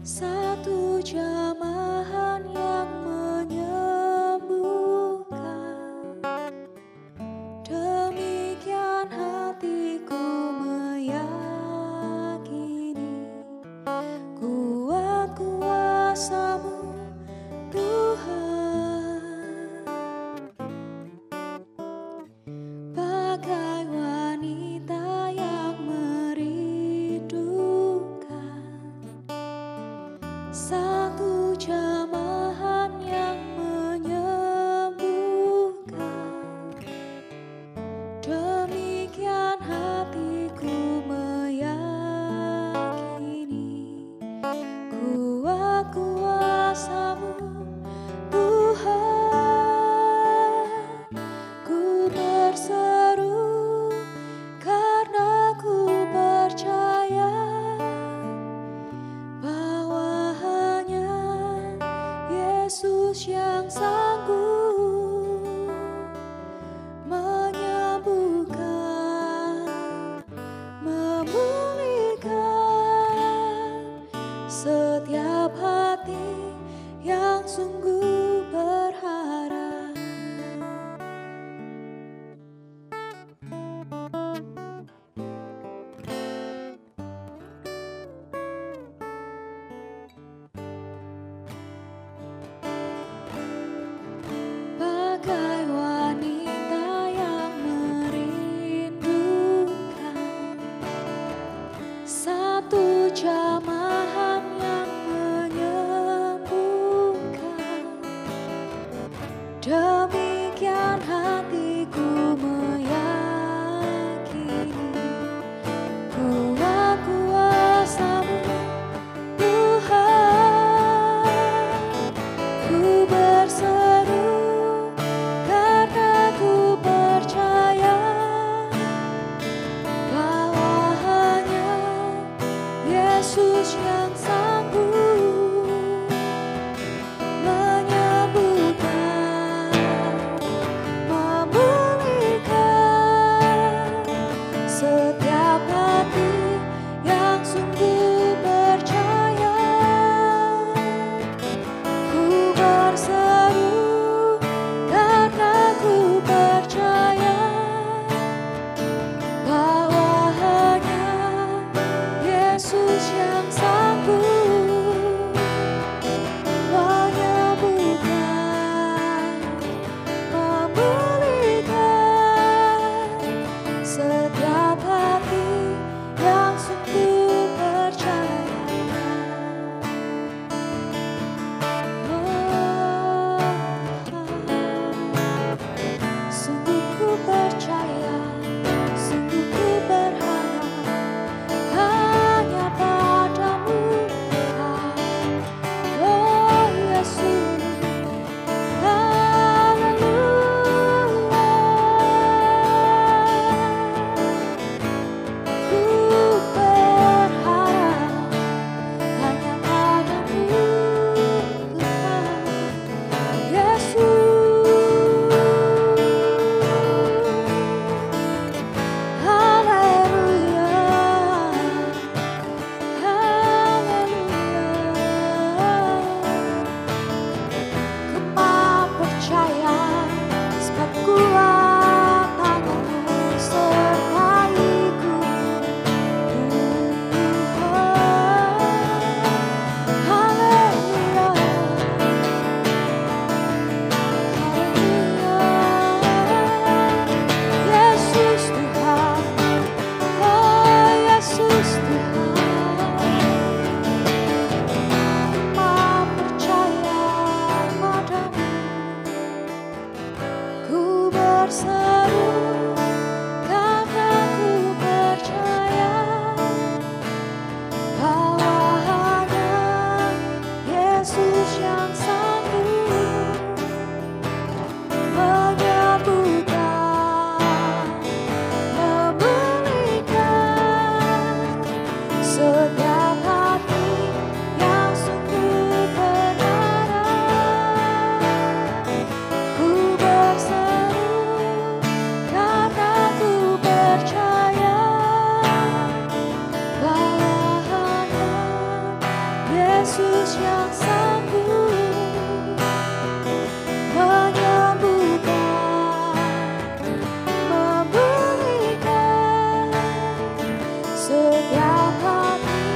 Satu jamahan yang menyembuhkan, demikian hatiku meyakini. Kuat kuasa-Mu Tuhan, bagai wanita yang merindukan satu jamahan yang menyembuhkan. Demikian hatiku meyakini. Kuat kuasa-Mu Tuhan, ku berseru karena ku percaya bahwa hanya Yesus yang sanggup menyembuhkan, memulihkan setiap hati yang sungguh berharap. Bagai wanita yang merindukan satu jamahan yang menyembuhkan. Yesus yang sanggup menyembuhkan, memulihkan setiap hati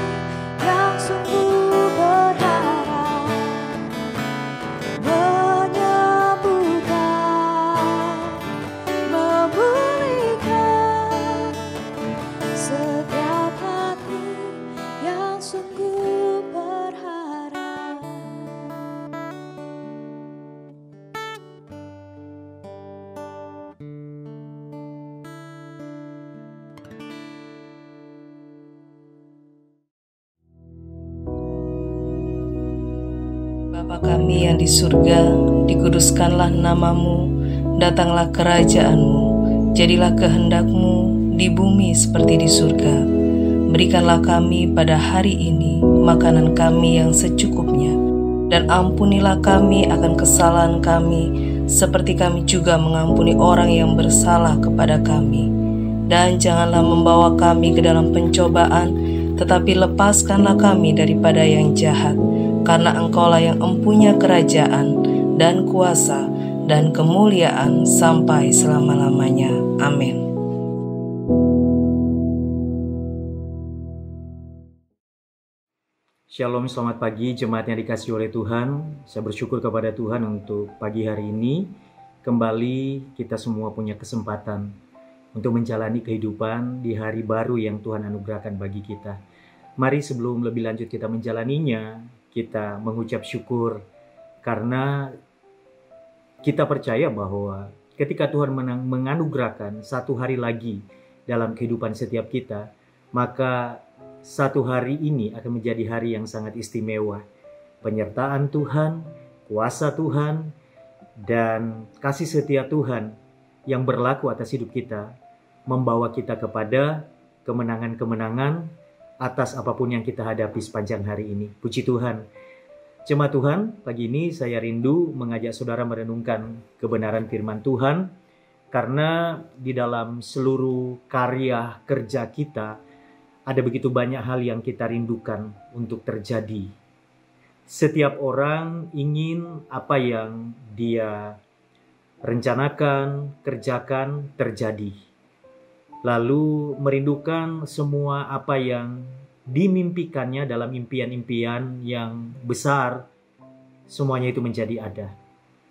yang sungguh berharap, menyembuhkan, memulihkan setiap hati yang sungguh berharap. Bapa kami yang di surga, dikuduskanlah namamu, datanglah kerajaan-Mu, jadilah kehendak-Mu di bumi seperti di surga. Berikanlah kami pada hari ini makanan kami yang secukupnya, dan ampunilah kami akan kesalahan kami, seperti kami juga mengampuni orang yang bersalah kepada kami. Dan janganlah membawa kami ke dalam pencobaan, tetapi lepaskanlah kami daripada yang jahat. Karena Engkaulah yang empunya kerajaan dan kuasa dan kemuliaan sampai selama-lamanya. Amin. Shalom, selamat pagi jemaat yang dikasihi oleh Tuhan. Saya bersyukur kepada Tuhan untuk pagi hari ini. Kembali kita semua punya kesempatan untuk menjalani kehidupan di hari baru yang Tuhan anugerahkan bagi kita. Mari sebelum lebih lanjut kita menjalaninya, kita mengucap syukur karena kita percaya bahwa ketika Tuhan menganugerahkan satu hari lagi dalam kehidupan setiap kita, maka satu hari ini akan menjadi hari yang sangat istimewa. Penyertaan Tuhan, kuasa Tuhan, dan kasih setia Tuhan yang berlaku atas hidup kita membawa kita kepada kemenangan-kemenangan atas apapun yang kita hadapi sepanjang hari ini. Puji Tuhan. Jemaat Tuhan, pagi ini saya rindu mengajak saudara merenungkan kebenaran firman Tuhan, karena di dalam seluruh karya kerja kita ada begitu banyak hal yang kita rindukan untuk terjadi. Setiap orang ingin apa yang dia rencanakan, kerjakan, terjadi. Lalu merindukan semua apa yang dimimpikannya dalam impian-impian yang besar, semuanya itu menjadi ada.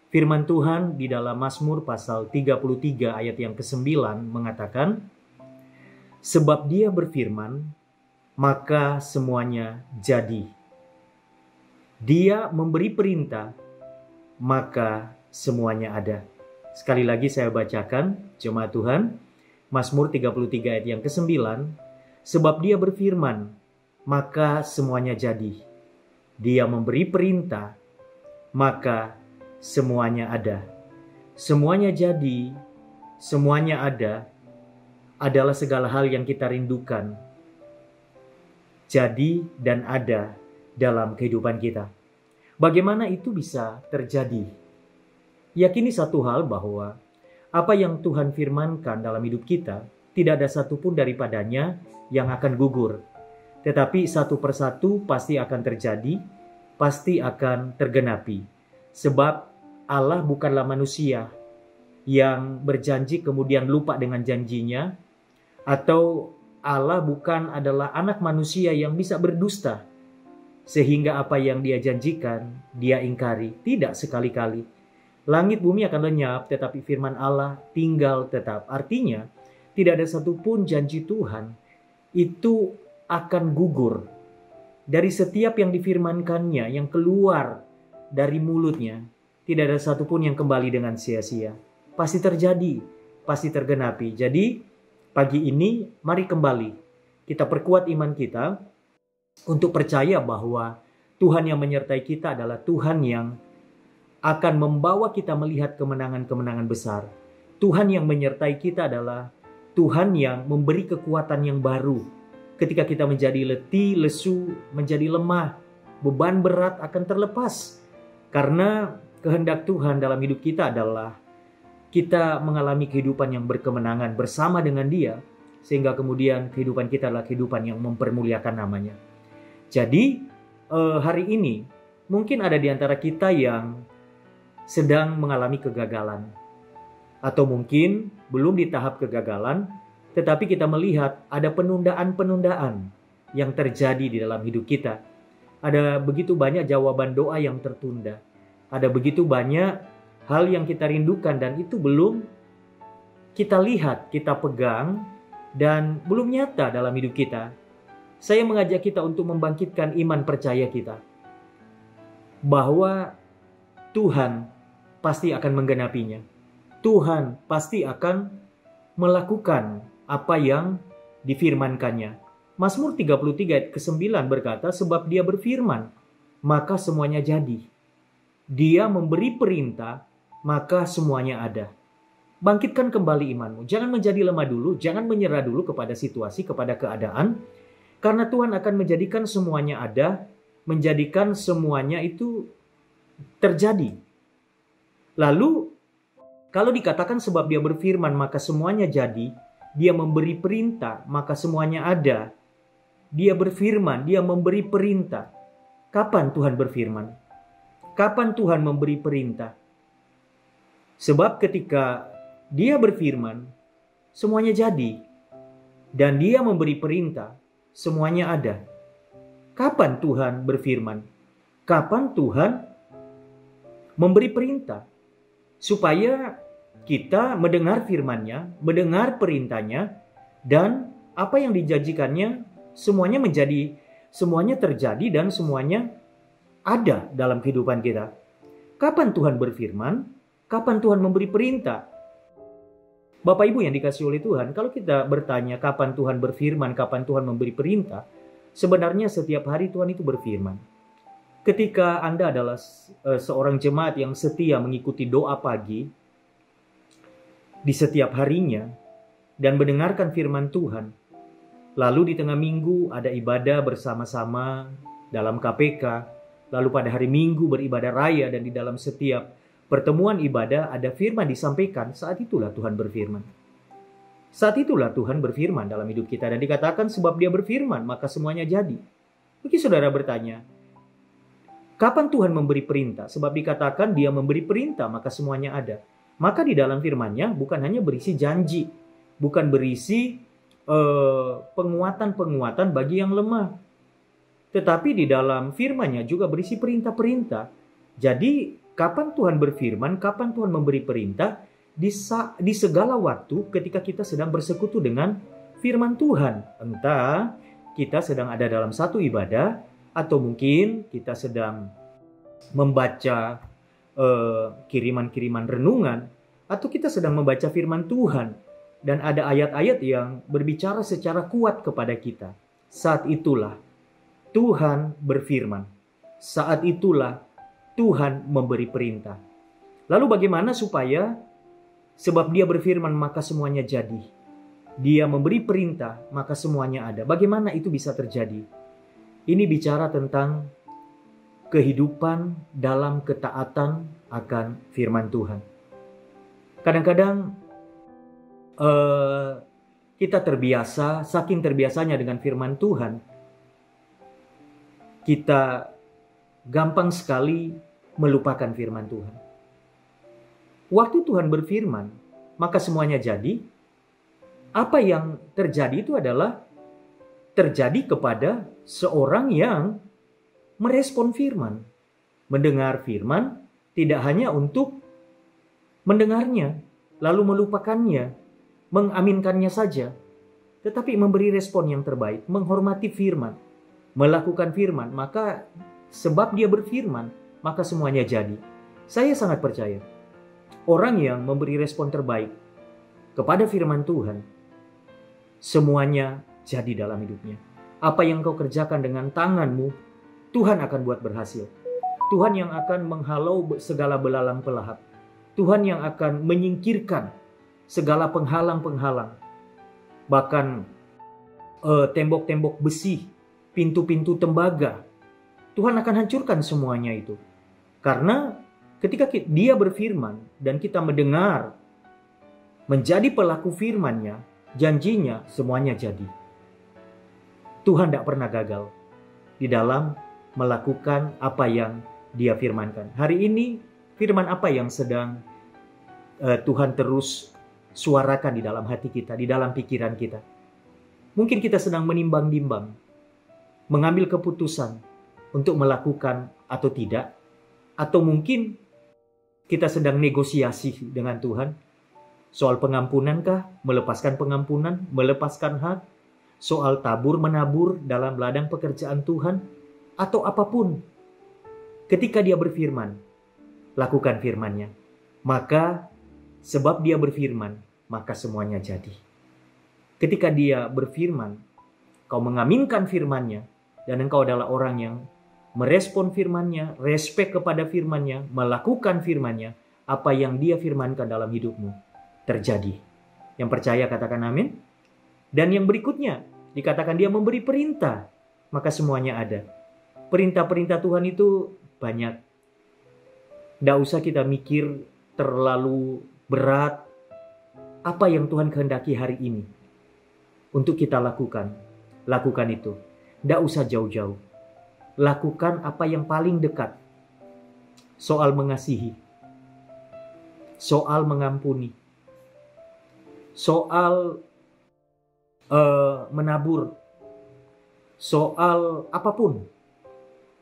Firman Tuhan di dalam Mazmur pasal 33 ayat yang ke-9 mengatakan, sebab Dia berfirman, maka semuanya jadi. Dia memberi perintah, maka semuanya ada. Sekali lagi saya bacakan, jemaat Tuhan, Mazmur 33 ayat yang ke-9, sebab Dia berfirman, maka semuanya jadi. Dia memberi perintah, maka semuanya ada. Semuanya jadi, semuanya ada, adalah segala hal yang kita rindukan. Jadi dan ada dalam kehidupan kita. Bagaimana itu bisa terjadi? Yakini satu hal bahwa apa yang Tuhan firmankan dalam hidup kita, tidak ada satupun daripadanya yang akan gugur. Tetapi satu persatu pasti akan terjadi, pasti akan tergenapi. Sebab Allah bukanlah manusia yang berjanji kemudian lupa dengan janjinya, atau Allah bukan adalah anak manusia yang bisa berdusta, sehingga apa yang Dia janjikan, Dia ingkari. Tidak sekali-kali. Langit bumi akan lenyap, tetapi firman Allah tinggal tetap. Artinya, tidak ada satupun janji Tuhan itu akan gugur. Dari setiap yang difirmankannya, yang keluar dari mulutnya, tidak ada satupun yang kembali dengan sia-sia. Pasti terjadi, pasti tergenapi. Jadi, pagi ini mari kembali kita perkuat iman kita untuk percaya bahwa Tuhan yang menyertai kita adalah Tuhan yang akan membawa kita melihat kemenangan-kemenangan besar. Tuhan yang menyertai kita adalah Tuhan yang memberi kekuatan yang baru. Ketika kita menjadi letih, lesu, menjadi lemah, beban berat akan terlepas. Karena kehendak Tuhan dalam hidup kita adalah kita mengalami kehidupan yang berkemenangan bersama dengan Dia, sehingga kemudian kehidupan kita adalah kehidupan yang mempermuliakan namanya. Jadi, hari ini mungkin ada di antara kita yang sedang mengalami kegagalan. Atau mungkin belum di tahap kegagalan, tetapi kita melihat ada penundaan-penundaan yang terjadi di dalam hidup kita. Ada begitu banyak jawaban doa yang tertunda. Ada begitu banyak hal yang kita rindukan dan itu belum kita lihat, kita pegang, dan belum nyata dalam hidup kita. Saya mengajak kita untuk membangkitkan iman percaya kita. Bahwa Tuhan pasti akan menggenapinya. Tuhan pasti akan melakukan apa yang difirmankannya. Mazmur 33 ayat ke-9 berkata, sebab dia berfirman, maka semuanya jadi. Dia memberi perintah, maka semuanya ada. Bangkitkan kembali imanmu. Jangan menjadi lemah dulu, jangan menyerah dulu kepada situasi, kepada keadaan. Karena Tuhan akan menjadikan semuanya ada, menjadikan semuanya itu terjadi. Lalu, kalau dikatakan sebab dia berfirman, maka semuanya jadi. Dia memberi perintah, maka semuanya ada. Dia berfirman, dia memberi perintah. Kapan Tuhan berfirman? Kapan Tuhan memberi perintah? Sebab ketika dia berfirman, semuanya jadi. Dan dia memberi perintah, semuanya ada. Kapan Tuhan berfirman? Kapan Tuhan memberi perintah? Supaya kita mendengar firman-Nya, mendengar perintahnya, dan apa yang dijanjikannya semuanya terjadi dan semuanya ada dalam kehidupan kita. Kapan Tuhan berfirman? Kapan Tuhan memberi perintah? Bapak Ibu yang dikasihi oleh Tuhan, kalau kita bertanya kapan Tuhan berfirman, kapan Tuhan memberi perintah, sebenarnya setiap hari Tuhan itu berfirman. Ketika Anda adalah seorang jemaat yang setia mengikuti doa pagi di setiap harinya dan mendengarkan firman Tuhan, lalu di tengah minggu ada ibadah bersama-sama dalam KPK, lalu pada hari Minggu beribadah raya dan di dalam setiap pertemuan ibadah ada firman disampaikan, saat itulah Tuhan berfirman. Saat itulah Tuhan berfirman dalam hidup kita dan dikatakan sebab dia berfirman maka semuanya jadi. Mungkin saudara bertanya, kapan Tuhan memberi perintah? Sebab dikatakan dia memberi perintah maka semuanya ada. Maka di dalam firman-Nya bukan hanya berisi janji, bukan berisi penguatan-penguatan bagi yang lemah. Tetapi di dalam firman-Nya juga berisi perintah-perintah. Jadi kapan Tuhan berfirman, kapan Tuhan memberi perintah? Di segala waktu ketika kita sedang bersekutu dengan firman Tuhan. Entah kita sedang ada dalam satu ibadah, atau mungkin kita sedang membaca kiriman-kiriman renungan, atau kita sedang membaca firman Tuhan. Dan ada ayat-ayat yang berbicara secara kuat kepada kita. Saat itulah Tuhan berfirman. Saat itulah Tuhan memberi perintah. Lalu bagaimana supaya sebab dia berfirman maka semuanya jadi. Dia memberi perintah maka semuanya ada. Bagaimana itu bisa terjadi? Ini bicara tentang kehidupan dalam ketaatan akan firman Tuhan. Kadang-kadang kita terbiasa, saking terbiasanya dengan firman Tuhan, kita gampang sekali melupakan firman Tuhan. Waktu Tuhan berfirman, maka semuanya jadi. Apa yang terjadi itu adalah terjadi kepada seorang yang merespon firman. Mendengar firman tidak hanya untuk mendengarnya, lalu melupakannya, mengaminkannya saja, tetapi memberi respon yang terbaik, menghormati firman, melakukan firman. Maka sebab dia berfirman, maka semuanya jadi. Saya sangat percaya, orang yang memberi respon terbaik kepada firman Tuhan, semuanya jadi dalam hidupnya. Apa yang kau kerjakan dengan tanganmu, Tuhan akan buat berhasil. Tuhan yang akan menghalau segala belalang pelahap. Tuhan yang akan menyingkirkan segala penghalang-penghalang. Bahkan tembok-tembok besi, pintu-pintu tembaga. Tuhan akan hancurkan semuanya itu. Karena ketika dia berfirman dan kita mendengar, menjadi pelaku firman-Nya, janjinya semuanya jadi. Tuhan tidak pernah gagal di dalam melakukan apa yang Dia firmankan. Hari ini firman apa yang sedang Tuhan terus suarakan di dalam hati kita, di dalam pikiran kita? Mungkin kita sedang menimbang-nimbang, mengambil keputusan untuk melakukan atau tidak, atau mungkin kita sedang negosiasi dengan Tuhan. Soal pengampunankah, melepaskan pengampunan, melepaskan hak, soal tabur menabur dalam ladang pekerjaan Tuhan, atau apapun. Ketika Dia berfirman, lakukan firman-Nya. Maka sebab Dia berfirman, maka semuanya jadi. Ketika Dia berfirman, kau mengaminkan firman-Nya, dan engkau adalah orang yang merespon firman-Nya, respek kepada firman-Nya, melakukan firman-Nya, apa yang Dia firmankan dalam hidupmu terjadi. Yang percaya katakan amin. Dan yang berikutnya dikatakan Dia memberi perintah, maka semuanya ada. Perintah-perintah Tuhan itu banyak. Tidak usah kita mikir terlalu berat. Apa yang Tuhan kehendaki hari ini untuk kita lakukan, lakukan itu. Tidak usah jauh-jauh. Lakukan apa yang paling dekat. Soal mengasihi, soal mengampuni, soal menabur, soal apapun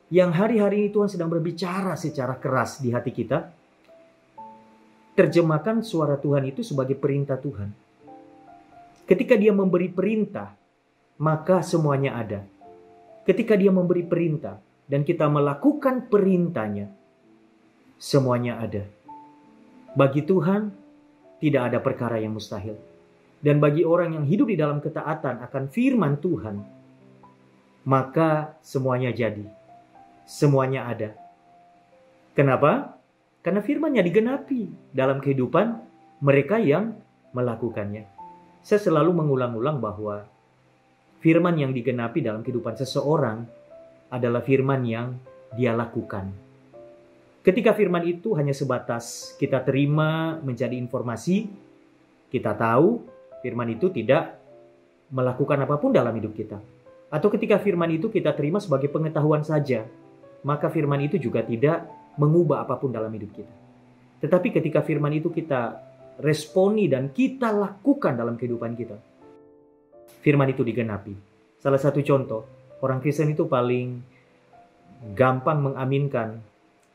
yang hari-hari ini Tuhan sedang berbicara secara keras di hati kita. Terjemahkan suara Tuhan itu sebagai perintah Tuhan. Ketika Dia memberi perintah, maka semuanya ada. Ketika Dia memberi perintah dan kita melakukan perintahnya, semuanya ada. Bagi Tuhan tidak ada perkara yang mustahil. Dan bagi orang yang hidup di dalam ketaatan akan firman Tuhan, maka semuanya jadi. Semuanya ada. Kenapa? Karena firman-Nya digenapi dalam kehidupan mereka yang melakukannya. Saya selalu mengulang-ulang bahwa firman yang digenapi dalam kehidupan seseorang adalah firman yang dia lakukan. Ketika firman itu hanya sebatas kita terima menjadi informasi, kita tahu firman itu tidak melakukan apapun dalam hidup kita. Atau ketika firman itu kita terima sebagai pengetahuan saja, maka firman itu juga tidak mengubah apapun dalam hidup kita. Tetapi ketika firman itu kita responi dan kita lakukan dalam kehidupan kita, firman itu digenapi. Salah satu contoh, orang Kristen itu paling gampang mengaminkan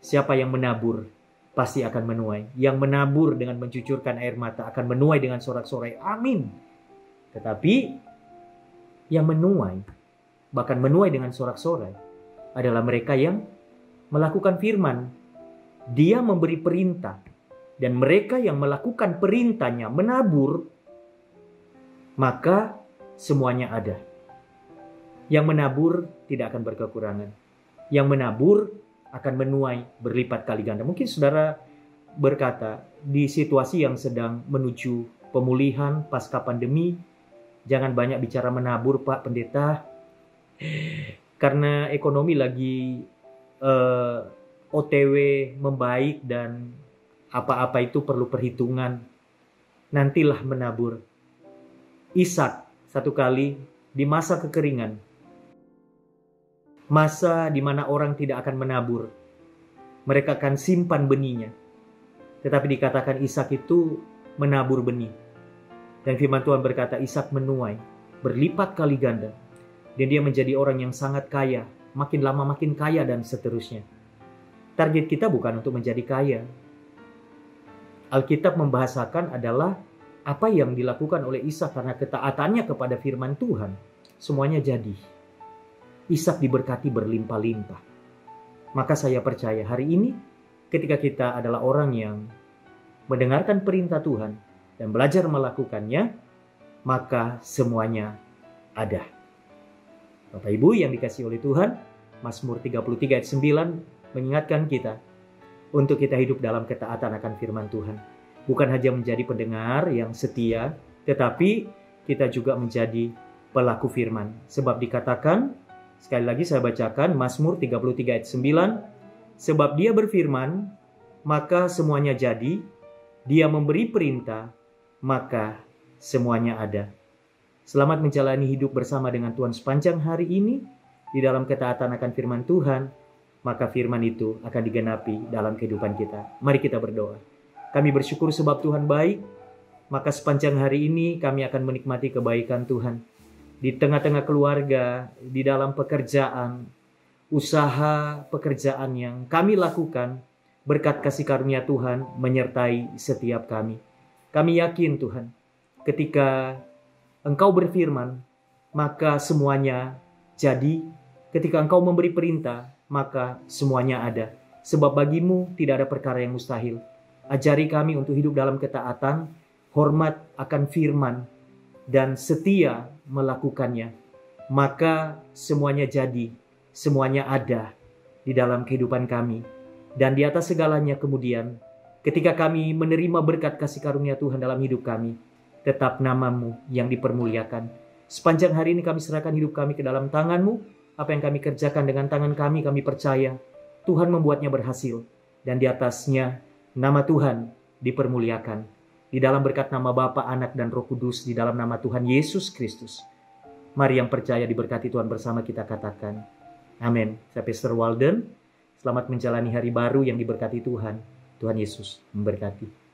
siapa yang menabur pasti akan menuai. Yang menabur dengan mencucurkan air mata akan menuai dengan sorak-sorai. Amin. Tetapi yang menuai, bahkan menuai dengan sorak-sorai, adalah mereka yang melakukan firman. Dia memberi perintah. Dan mereka yang melakukan perintahnya menabur, maka semuanya ada. Yang menabur tidak akan berkekurangan. Yang menabur akan menuai berlipat kali ganda. Mungkin saudara berkata, di situasi yang sedang menuju pemulihan pasca pandemi, jangan banyak bicara menabur Pak Pendeta, karena ekonomi lagi OTW membaik dan apa-apa itu perlu perhitungan. Nantilah menabur. Ishak satu kali di masa kekeringan, masa di mana orang tidak akan menabur, mereka akan simpan benihnya. Tetapi dikatakan Ishak itu menabur benih. Dan firman Tuhan berkata Ishak menuai berlipat kali ganda. Dan dia menjadi orang yang sangat kaya, makin lama makin kaya dan seterusnya. Target kita bukan untuk menjadi kaya. Alkitab membahasakan adalah apa yang dilakukan oleh Ishak karena ketaatannya kepada firman Tuhan. Semuanya jadi. Ishak diberkati berlimpah-limpah. Maka saya percaya hari ini ketika kita adalah orang yang mendengarkan perintah Tuhan dan belajar melakukannya, maka semuanya ada. Bapak Ibu yang dikasihi oleh Tuhan, Mazmur 33 ayat 9 mengingatkan kita untuk kita hidup dalam ketaatan akan firman Tuhan. Bukan hanya menjadi pendengar yang setia, tetapi kita juga menjadi pelaku firman. Sebab dikatakan, sekali lagi saya bacakan Mazmur 33 ayat 9, sebab Dia berfirman, maka semuanya jadi, Dia memberi perintah, maka semuanya ada. Selamat menjalani hidup bersama dengan Tuhan sepanjang hari ini. di dalam ketaatan akan firman Tuhan, maka firman itu akan digenapi dalam kehidupan kita. Mari kita berdoa. Kami bersyukur sebab Tuhan baik, maka sepanjang hari ini kami akan menikmati kebaikan Tuhan. Di tengah-tengah keluarga, di dalam pekerjaan, usaha pekerjaan yang kami lakukan, berkat kasih karunia Tuhan menyertai setiap kami. Kami yakin Tuhan, ketika Engkau berfirman, maka semuanya jadi. Ketika Engkau memberi perintah, maka semuanya ada. Sebab bagimu tidak ada perkara yang mustahil. Ajari kami untuk hidup dalam ketaatan, hormat akan firman, dan setia melakukannya. Maka semuanya jadi, semuanya ada di dalam kehidupan kami. Dan di atas segalanya kemudian, ketika kami menerima berkat kasih karunia Tuhan dalam hidup kami, tetap nama-Mu yang dipermuliakan. Sepanjang hari ini kami serahkan hidup kami ke dalam tangan-Mu. Apa yang kami kerjakan dengan tangan kami percaya Tuhan membuatnya berhasil. Dan di atasnya nama Tuhan dipermuliakan. Di dalam berkat nama Bapa, Anak, dan Roh Kudus, di dalam nama Tuhan Yesus Kristus. Mari yang percaya diberkati Tuhan bersama kita katakan, amin. Saya Pastor Walden. Selamat menjalani hari baru yang diberkati Tuhan. Tuhan Yesus memberkati.